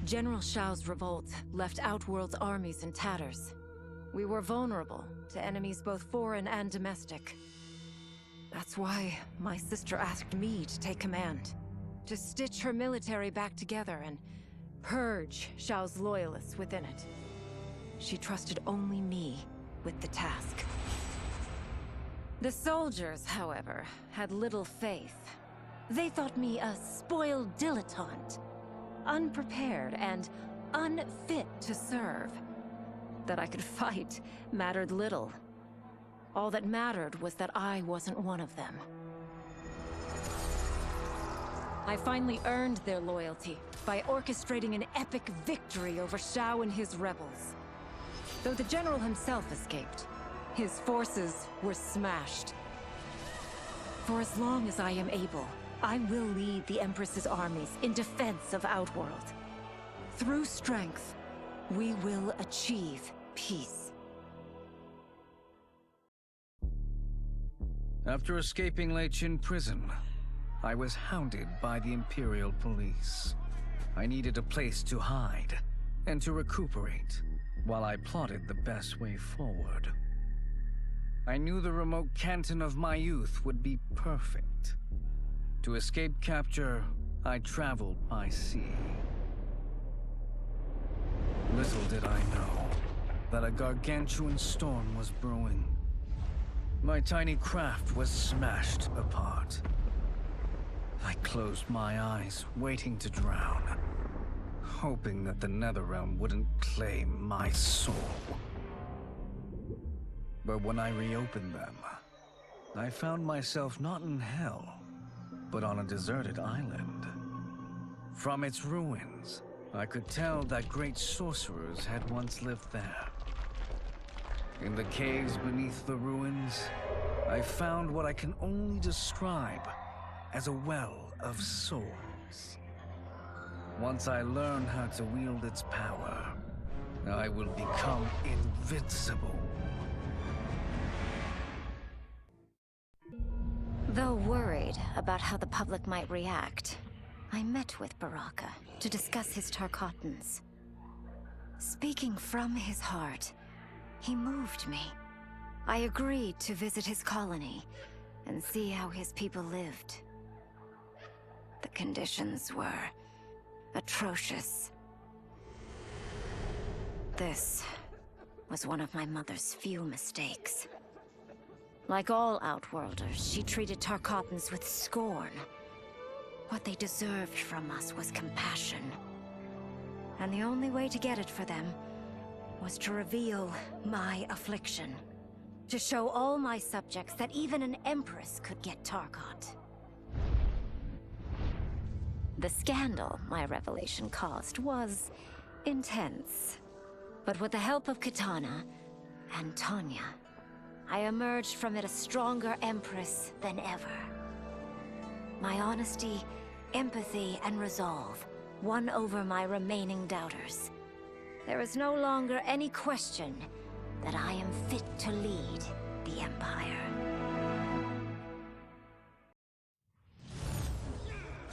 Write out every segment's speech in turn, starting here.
General Shao's revolt left Outworld's armies in tatters. We were vulnerable to enemies both foreign and domestic. That's why my sister asked me to take command, to stitch her military back together and purge Shao's loyalists within it. She trusted only me with the task. The soldiers, however, had little faith. They thought me a spoiled dilettante, unprepared and unfit to serve. That I could fight mattered little. All that mattered was that I wasn't one of them. I finally earned their loyalty by orchestrating an epic victory over Shao and his rebels. Though the general himself escaped, his forces were smashed. For as long as I am able, I will lead the Empress's armies in defense of Outworld. Through strength, we will achieve peace. After escaping Lei Chin prison, I was hounded by the Imperial Police. I needed a place to hide and to recuperate while I plotted the best way forward. I knew the remote canton of my youth would be perfect. To escape capture, I traveled by sea. Little did I know that a gargantuan storm was brewing. My tiny craft was smashed apart. I closed my eyes, waiting to drown, hoping that the Netherrealm wouldn't claim my soul. But when I reopened them, I found myself not in hell, but on a deserted island. From its ruins, I could tell that great sorcerers had once lived there. In the caves beneath the ruins, I found what I can only describe as a well of souls. Once I learn how to wield its power, I will become invincible. Though worried about how the public might react, I met with Baraka to discuss his Tarkatans. Speaking from his heart, he moved me. I agreed to visit his colony and see how his people lived. The conditions were atrocious. This was one of my mother's few mistakes. Like all Outworlders, she treated Tarkatans with scorn. What they deserved from us was compassion. And the only way to get it for them was to reveal my affliction. To show all my subjects that even an Empress could get Tarkat. The scandal my revelation caused was intense. But with the help of Kitana and Tanya, I emerged from it a stronger Empress than ever. My honesty, empathy, and resolve won over my remaining doubters. There is no longer any question that I am fit to lead the Empire.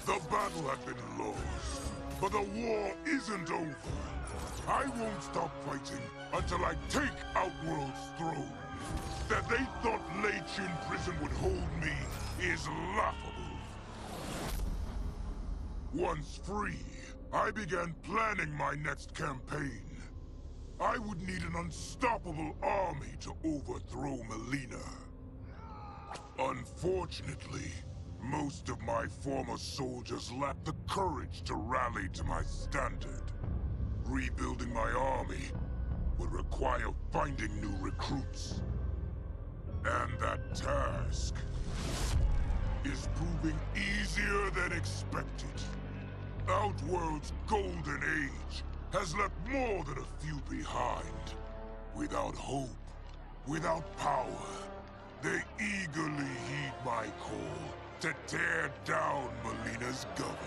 The battle had been lost, but the war isn't over. I won't stop fighting until I take Outworld's throne. That they thought Lei Chin prison would hold me is laughable. Once free, I began planning my next campaign. I would need an unstoppable army to overthrow Melina. Unfortunately, most of my former soldiers lacked the courage to rally to my standard. Rebuilding my army would require finding new recruits. And that task is proving easier than expected. Outworld's golden age has left more than a few behind. Without hope, without power, they eagerly heed my call to tear down Melina's government.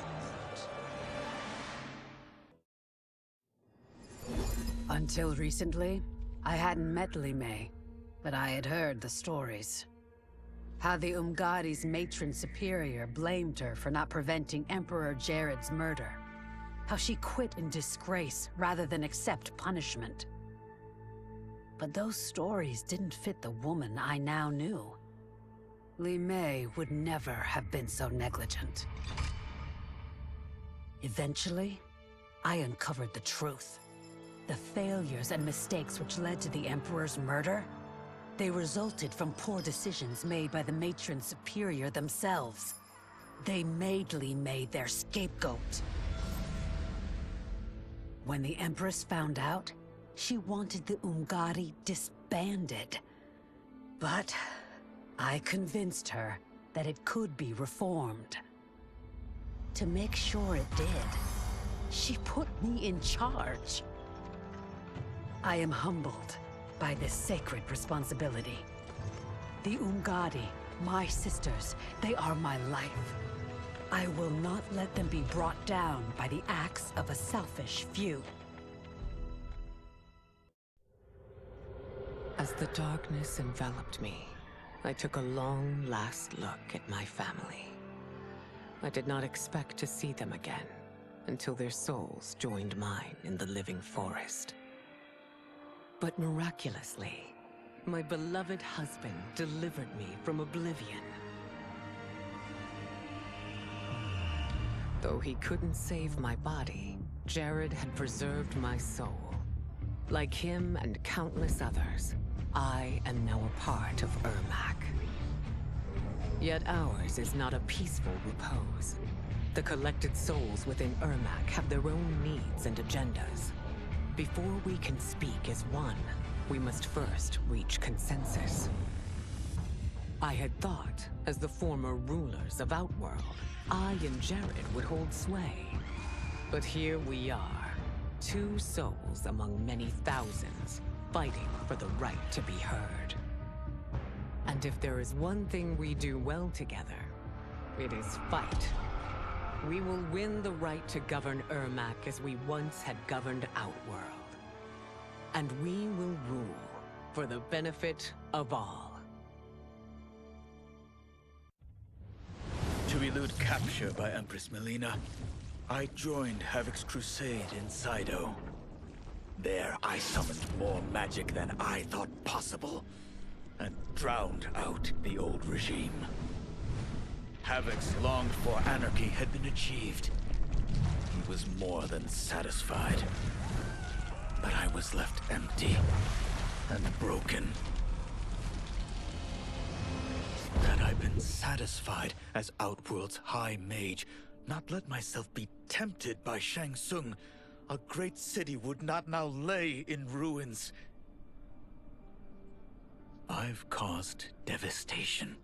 Until recently, I hadn't met Li Mei, but I had heard the stories. How the Umgadi's matron superior blamed her for not preventing Emperor Jared's murder. How she quit in disgrace rather than accept punishment. But those stories didn't fit the woman I now knew. Li Mei would never have been so negligent. Eventually, I uncovered the truth. The failures and mistakes which led to the Emperor's murder, they resulted from poor decisions made by the Matron Superior themselves. They made Li Mei their scapegoat. When the Empress found out, she wanted the Umgadi disbanded. But I convinced her that it could be reformed. To make sure it did, she put me in charge. I am humbled by this sacred responsibility. The Umgadi, my sisters, they are my life. I will not let them be brought down by the acts of a selfish few. As the darkness enveloped me, I took a long last look at my family. I did not expect to see them again until their souls joined mine in the living forest. But miraculously, my beloved husband delivered me from oblivion. Though he couldn't save my body, Jared had preserved my soul. Like him and countless others, I am now a part of Ermac. Yet ours is not a peaceful repose. The collected souls within Ermac have their own needs and agendas. Before we can speak as one, we must first reach consensus. I had thought, as the former rulers of Outworld, I and Jared would hold sway. But here we are, two souls among many thousands, fighting for the right to be heard. And if there is one thing we do well together, it is fight. We will win the right to govern Ermac as we once had governed Outworld. And we will rule for the benefit of all. To elude capture by Empress Melina, I joined Havoc's crusade in Sido. There I summoned more magic than I thought possible, and drowned out the old regime. Havoc's longed-for anarchy had been achieved. He was more than satisfied. But I was left empty and broken. Had I been satisfied as Outworld's High Mage, not let myself be tempted by Shang Tsung, a great city would not now lay in ruins. I've caused devastation,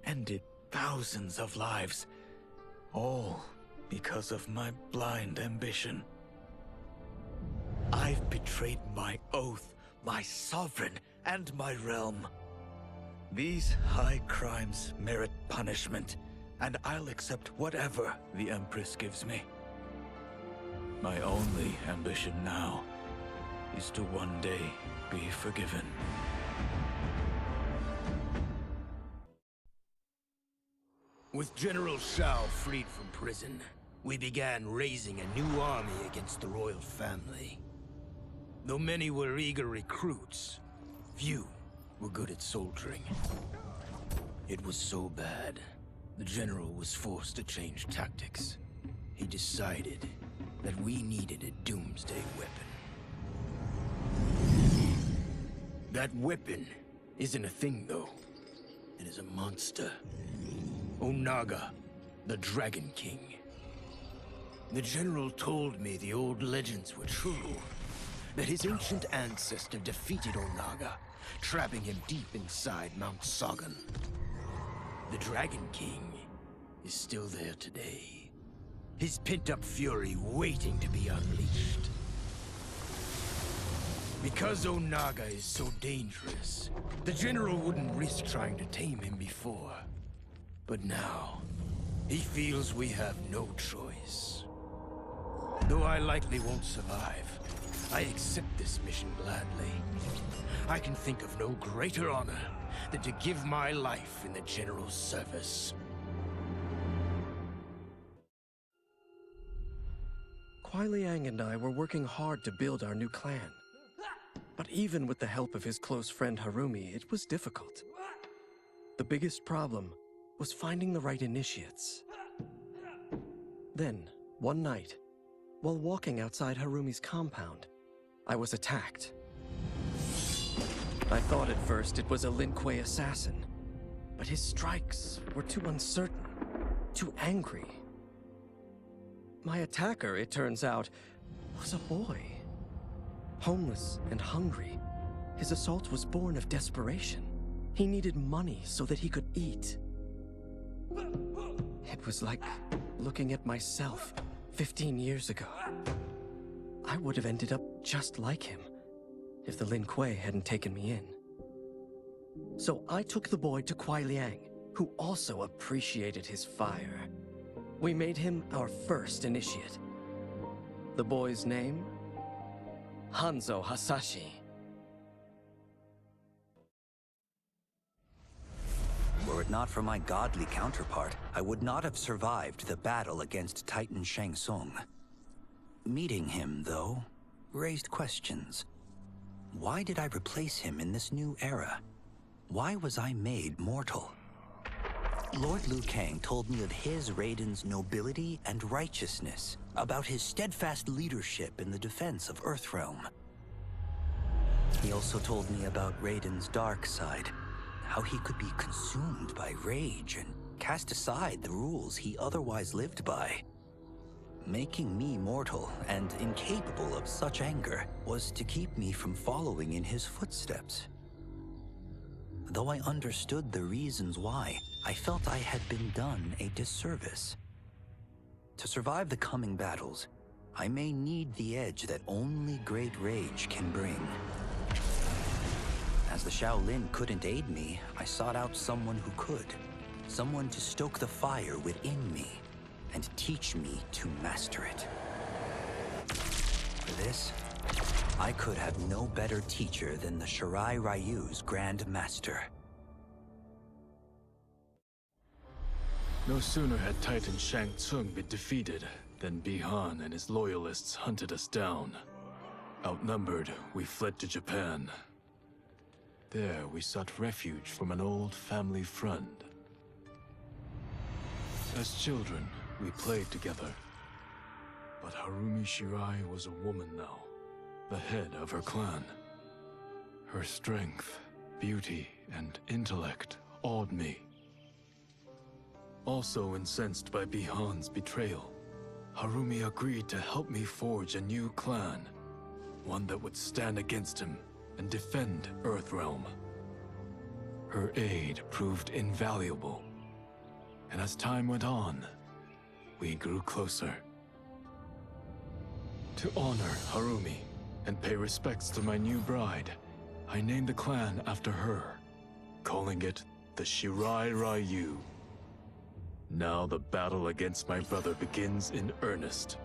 ended thousands of lives, all because of my blind ambition. I've betrayed my oath, my sovereign, and my realm. These high crimes merit punishment, and I'll accept whatever the Empress gives me. My only ambition now is to one day be forgiven. With General Shao freed from prison, we began raising a new army against the royal family. Though many were eager recruits, few were good at soldiering. It was so bad, the general was forced to change tactics. He decided that we needed a doomsday weapon. That weapon isn't a thing, though. It is a monster. Onaga, the Dragon King. The general told me the old legends were true. That his ancient ancestor defeated Onaga, trapping him deep inside Mount Sagan. The Dragon King is still there today. His pent-up fury waiting to be unleashed. Because Onaga is so dangerous, the general wouldn't risk trying to tame him before. But now, he feels we have no choice. Though I likely won't survive, I accept this mission gladly. I can think of no greater honor than to give my life in the general's service. Kuai Liang and I were working hard to build our new clan. But even with the help of his close friend Harumi, it was difficult. The biggest problem was finding the right initiates. Then, one night, while walking outside Harumi's compound, I was attacked. I thought at first it was a Lin Kuei assassin, but his strikes were too uncertain, too angry. My attacker, it turns out, was a boy. Homeless and hungry, his assault was born of desperation. He needed money so that he could eat. It was like looking at myself 15 years ago. I would have ended up just like him if the Lin Kuei hadn't taken me in. So I took the boy to Kuai Liang, who also appreciated his fire. We made him our first initiate. The boy's name? Hanzo Hasashi. Were it not for my godly counterpart, I would not have survived the battle against Titan Shang Tsung. Meeting him, though, raised questions. Why did I replace him in this new era? Why was I made mortal? Lord Liu Kang told me of his Raiden's nobility and righteousness, about his steadfast leadership in the defense of Earthrealm. He also told me about Raiden's dark side, how he could be consumed by rage and cast aside the rules he otherwise lived by. Making me mortal and incapable of such anger was to keep me from following in his footsteps. Though I understood the reasons why, I felt I had been done a disservice. To survive the coming battles, I may need the edge that only great rage can bring. As the Shaolin couldn't aid me, I sought out someone who could. Someone to stoke the fire within me and teach me to master it. For this, I could have no better teacher than the Shirai Ryu's Grand Master. No sooner had Titan Shang Tsung been defeated than Bi-Han and his loyalists hunted us down. Outnumbered, we fled to Japan. There, we sought refuge from an old family friend. As children, we played together. But Harumi Shirai was a woman now, the head of her clan. Her strength, beauty, and intellect awed me. Also incensed by Bi-Han's betrayal, Harumi agreed to help me forge a new clan, one that would stand against him and defend Earthrealm. Her aid proved invaluable, and as time went on, we grew closer. To honor Harumi and pay respects to my new bride, I named the clan after her, calling it the Shirai Ryu. Now the battle against my brother begins in earnest.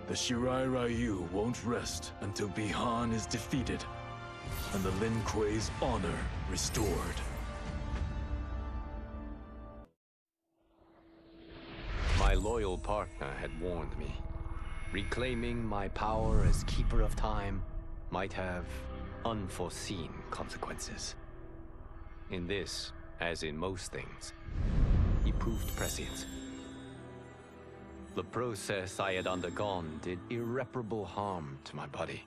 The Shirai Ryu won't rest until Bi-Han is defeated and the Lin Kuei's honor restored. My loyal partner had warned me. Reclaiming my power as Keeper of Time might have unforeseen consequences. In this, as in most things, he proved prescient. The process I had undergone did irreparable harm to my body.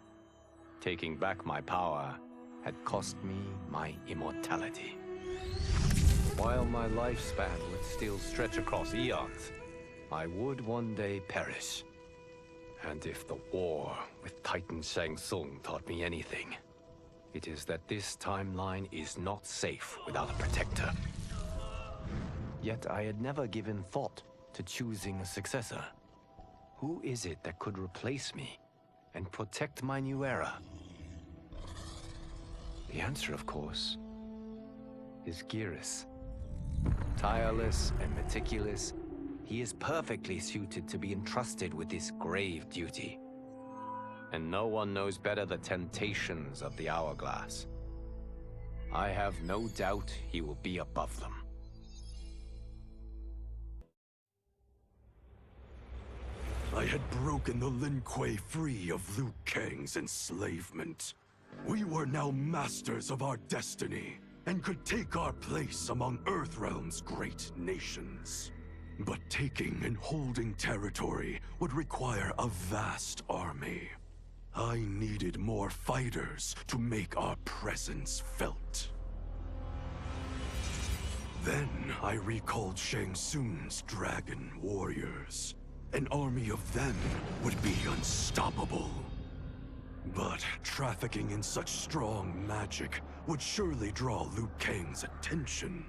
Taking back my power had cost me my immortality. While my lifespan would still stretch across eons, I would one day perish. And if the war with Titan Shang Tsung taught me anything, it is that this timeline is not safe without a protector. Yet I had never given thought to choosing a successor. Who is it that could replace me and protect my new era? The answer, of course, is Geras. Tireless and meticulous, he is perfectly suited to be entrusted with this grave duty. And no one knows better the temptations of the hourglass. I have no doubt he will be above them. I had broken the Lin Kuei free of Liu Kang's enslavement. We were now masters of our destiny, and could take our place among Earthrealm's great nations. But taking and holding territory would require a vast army. I needed more fighters to make our presence felt. Then I recalled Shang Tsung's dragon warriors. An army of them would be unstoppable. But trafficking in such strong magic would surely draw Liu Kang's attention.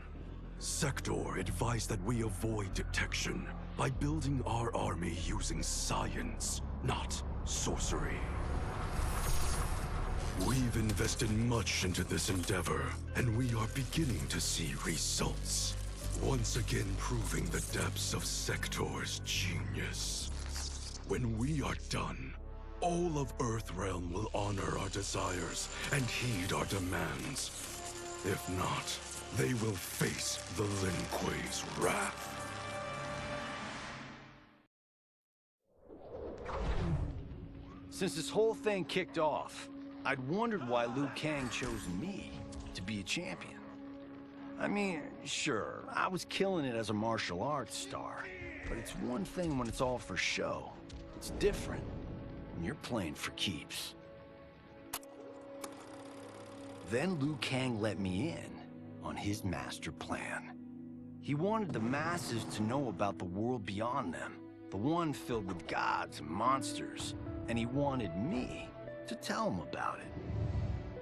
Sector advised that we avoid detection by building our army using science, not sorcery. We've invested much into this endeavor, and we are beginning to see results. Once again proving the depths of Sector's genius. When we are done, all of Earthrealm will honor our desires and heed our demands. If not, they will face the Lin Kuei's wrath. Since this whole thing kicked off, I'd wondered why Liu Kang chose me to be a champion. I mean, sure, I was killing it as a martial arts star, but it's one thing when it's all for show. It's different when you're playing for keeps. Then Liu Kang let me in on his master plan. He wanted the masses to know about the world beyond them, the one filled with gods and monsters, and he wanted me to tell them about it.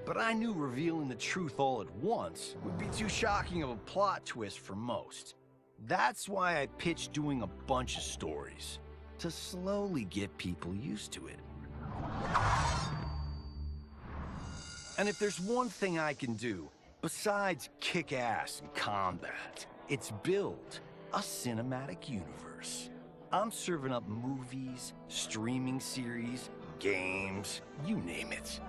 But I knew revealing the truth all at once would be too shocking of a plot twist for most. That's why I pitched doing a bunch of stories, to slowly get people used to it. And if there's one thing I can do, besides kick ass in combat, it's build a cinematic universe. I'm serving up movies, streaming series, games, you name it.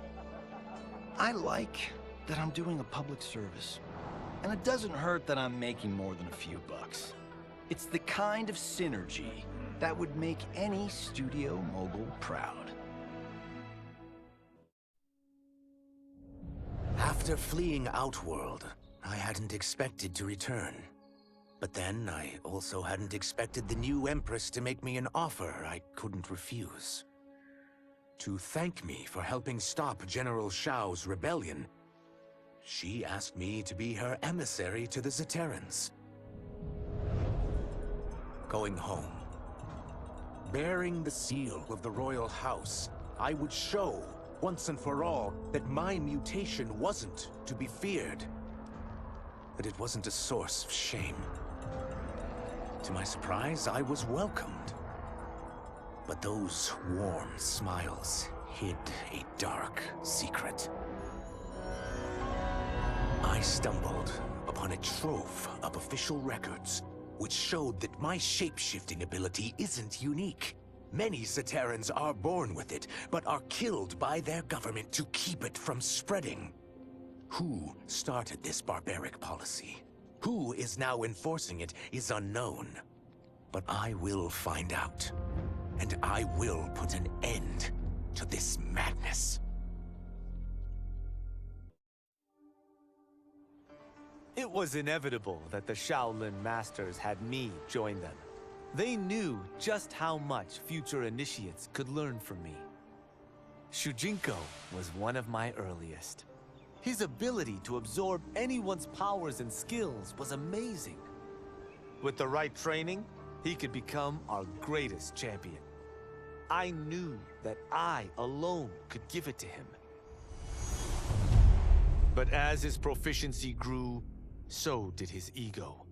I like that I'm doing a public service. And it doesn't hurt that I'm making more than a few bucks. It's the kind of synergy that would make any studio mogul proud. After fleeing Outworld, I hadn't expected to return. But then I also hadn't expected the new Empress to make me an offer I couldn't refuse. To thank me for helping stop General Shao's rebellion, she asked me to be her emissary to the Zaterrans. Going home, bearing the seal of the royal house, I would show, once and for all, that my mutation wasn't to be feared. That it wasn't a source of shame. To my surprise, I was welcomed. But those warm smiles hid a dark secret. I stumbled upon a trove of official records, which showed that my shape-shifting ability isn't unique. Many Zaterrans are born with it, but are killed by their government to keep it from spreading. Who started this barbaric policy? Who is now enforcing it is unknown. But I will find out. And I will put an end to this madness. It was inevitable that the Shaolin Masters had me join them. They knew just how much future initiates could learn from me. Shujinko was one of my earliest. His ability to absorb anyone's powers and skills was amazing. With the right training, he could become our greatest champion. I knew that I alone could give it to him. But as his proficiency grew, so did his ego.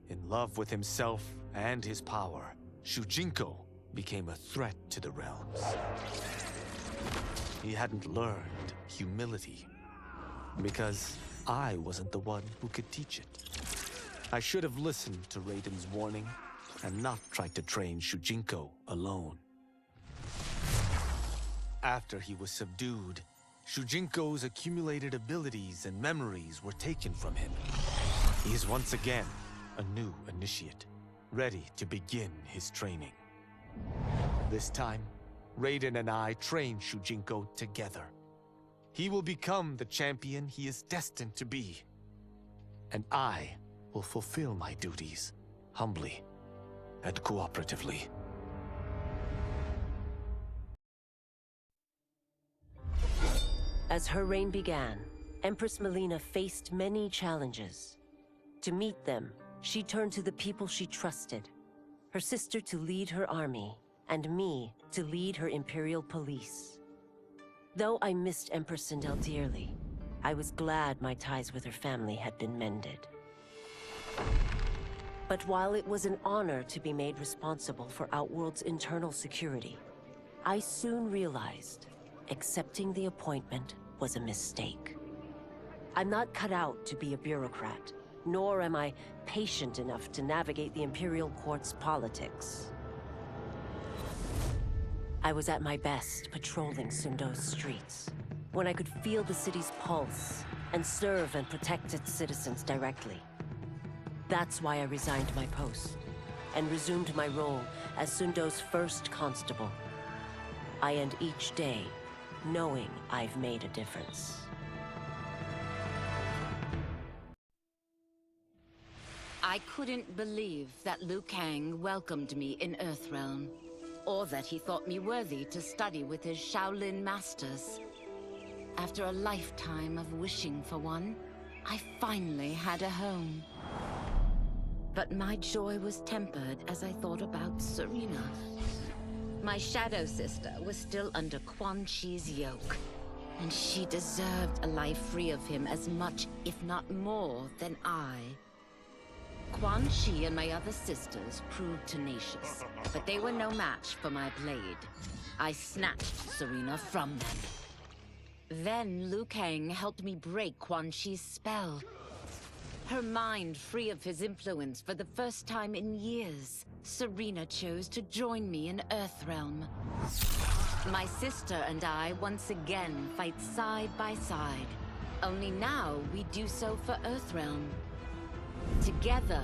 In love with himself and his power, Shujinko became a threat to the realms. He hadn't learned humility, because I wasn't the one who could teach it. I should have listened to Raiden's warning and not tried to train Shujinko alone. After he was subdued, Shujinko's accumulated abilities and memories were taken from him. He is once again a new initiate, ready to begin his training. This time, Raiden and I train Shujinko together. He will become the champion he is destined to be. And I will fulfill my duties, humbly and cooperatively. As her reign began, Empress Melina faced many challenges. To meet them, she turned to the people she trusted. Her sister to lead her army, and me to lead her Imperial police. Though I missed Empress Sindel dearly, I was glad my ties with her family had been mended. But while it was an honor to be made responsible for Outworld's internal security, I soon realized accepting the appointment was a mistake. I'm not cut out to be a bureaucrat, nor am I patient enough to navigate the Imperial Court's politics. I was at my best patrolling Sundo's streets, when I could feel the city's pulse and serve and protect its citizens directly. That's why I resigned my post and resumed my role as Sundo's first constable. I end each day knowing I've made a difference. I couldn't believe that Liu Kang welcomed me in Earthrealm, or that he thought me worthy to study with his Shaolin masters. After a lifetime of wishing for one, I finally had a home. But my joy was tempered as I thought about Serena. My shadow sister was still under Quan Chi's yoke, and she deserved a life free of him as much, if not more, than I. Quan Chi and my other sisters proved tenacious, but they were no match for my blade. I snatched Serena from them. Then Liu Kang helped me break Quan Chi's spell. Her mind free of his influence for the first time in years, Serena chose to join me in Earthrealm. My sister and I once again fight side by side. Only now we do so for Earthrealm. Together,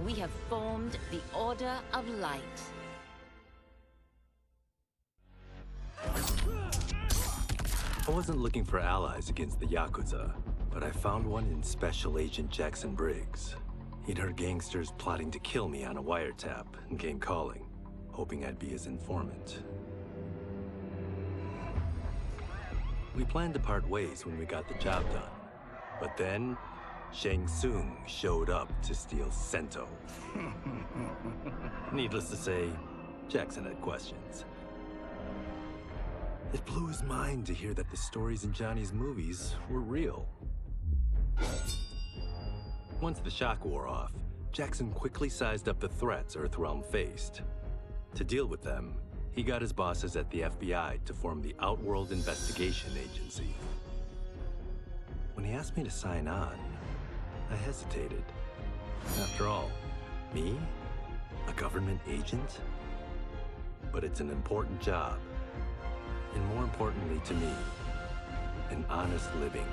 we have formed the Order of Light. I wasn't looking for allies against the Yakuza, but I found one in Special Agent Jackson Briggs. He'd heard gangsters plotting to kill me on a wiretap and came calling, hoping I'd be his informant. We planned to part ways when we got the job done, but then Shang Tsung showed up to steal Sento. Needless to say, Jackson had questions. It blew his mind to hear that the stories in Johnny's movies were real. Once the shock wore off, Jackson quickly sized up the threats Earthrealm faced. To deal with them, he got his bosses at the FBI to form the Outworld Investigation Agency. When he asked me to sign on, I hesitated. After all, me? A government agent? But it's an important job. And more importantly to me, an honest living.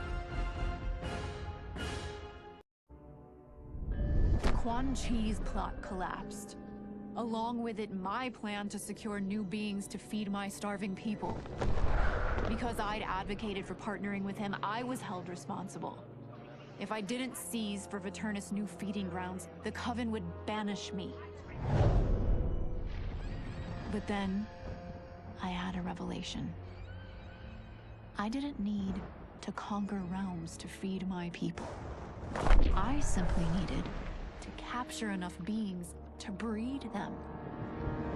Quan Chi's plot collapsed. Along with it, my plan to secure new beings to feed my starving people. Because I'd advocated for partnering with him, I was held responsible. If I didn't seize for Viternus' new feeding grounds, the Coven would banish me. But then, I had a revelation. I didn't need to conquer realms to feed my people. I simply needed to capture enough beings to breed them.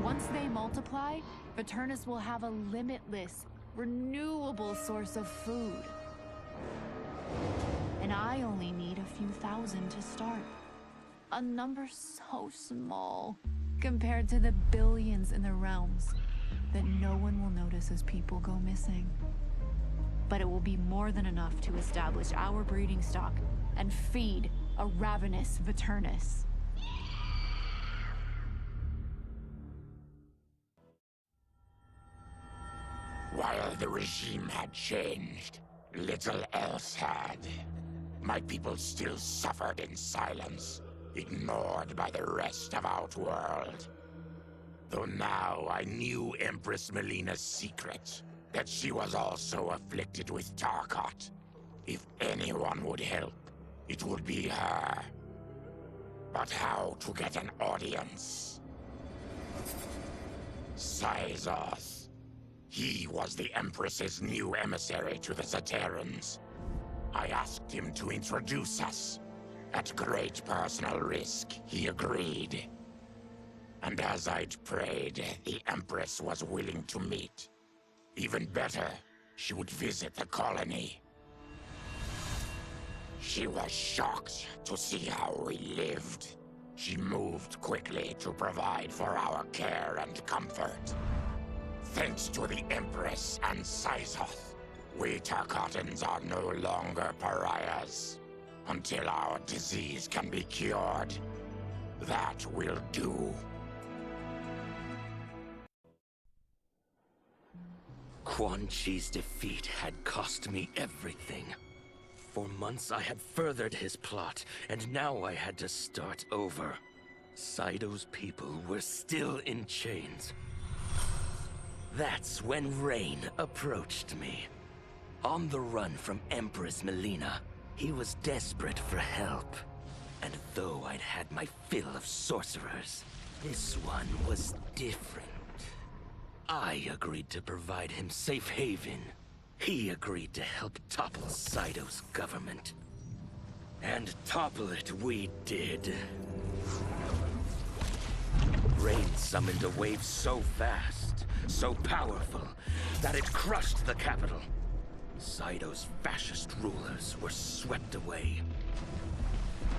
Once they multiply, Viternus will have a limitless, renewable source of food. And I only need a few thousand to start. A number so small compared to the billions in the realms that no one will notice as people go missing. But it will be more than enough to establish our breeding stock and feed a ravenous Viternus. While the regime had changed, little else had. My people still suffered in silence, ignored by the rest of Outworld. Though now I knew Empress Melina's secret, that she was also afflicted with Tarkat. If anyone would help, it would be her. But how to get an audience? Syzoth. He was the Empress's new emissary to the Zaterrans. I asked him to introduce us. At great personal risk, he agreed. And as I'd prayed, the Empress was willing to meet. Even better, she would visit the colony. She was shocked to see how we lived. She moved quickly to provide for our care and comfort. Thanks to the Empress and Syzoth, we Tarkatans are no longer pariahs. Until our disease can be cured, that will do. Quan Chi's defeat had cost me everything. For months I had furthered his plot, and now I had to start over. Saido's people were still in chains. That's when Rain approached me. On the run from Empress Melina, he was desperate for help. And though I'd had my fill of sorcerers, this one was different. I agreed to provide him safe haven. He agreed to help topple Saido's government. And topple it we did. Rain summoned a wave so fast, so powerful, that it crushed the capital. Saido's fascist rulers were swept away.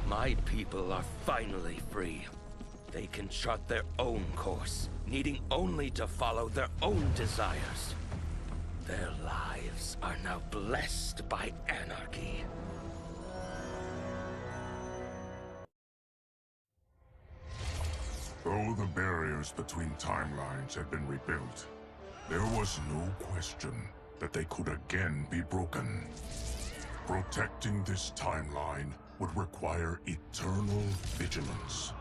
My people are finally free. They can chart their own course, needing only to follow their own desires. Their lives are now blessed by anarchy. Though the barriers between timelines had been rebuilt, there was no question that they could again be broken. Protecting this timeline would require eternal vigilance,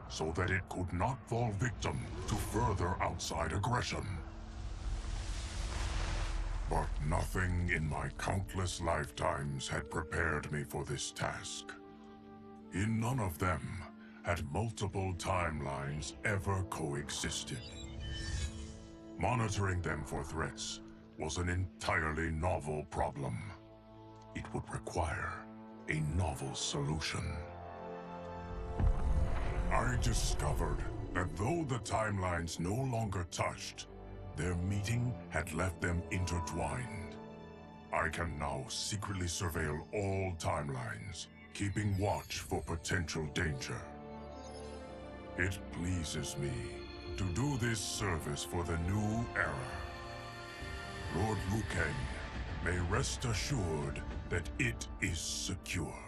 so that it could not fall victim to further outside aggression. But nothing in my countless lifetimes had prepared me for this task. In none of them had multiple timelines ever coexisted. Monitoring them for threats was an entirely novel problem. It would require a novel solution. I discovered that though the timelines no longer touched, their meeting had left them intertwined. I can now secretly surveil all timelines, keeping watch for potential danger. It pleases me to do this service for the new era. Lord Liu Kang may rest assured that it is secure.